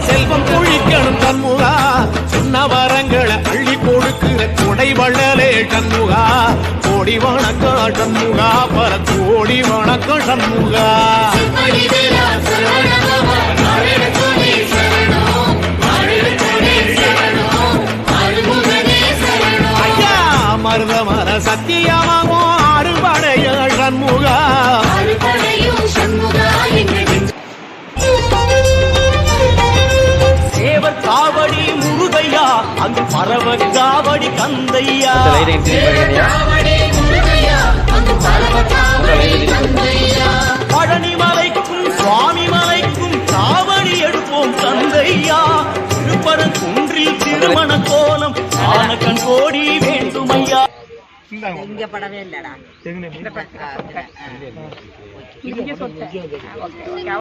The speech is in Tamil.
செல்வம் குழிக்கணும் சண்முகா, சின்ன வரங்களை அள்ளி கொடுக்கிற கொடை வள்ளலே சண்முகா. கோடி வணக்கம் சண்முகா, பல கோடி வணக்கம் சண்முகா. ஐயா மருதமர சத்தியமாகும் அறுபடைய சண்முகா. சேவர் காவடி முருகையா, அங்கு பரவ காவடி கந்தையா. பழனி மலைக்கும் சுவாமி மலைக்கும் காவடி எடுப்போம் கந்தையா. திருப்பரங்குன்றில் திருமண கோலம் ஆனக்கண் கோடி வேண்டுமையா. இங்க படவே இல்லடா.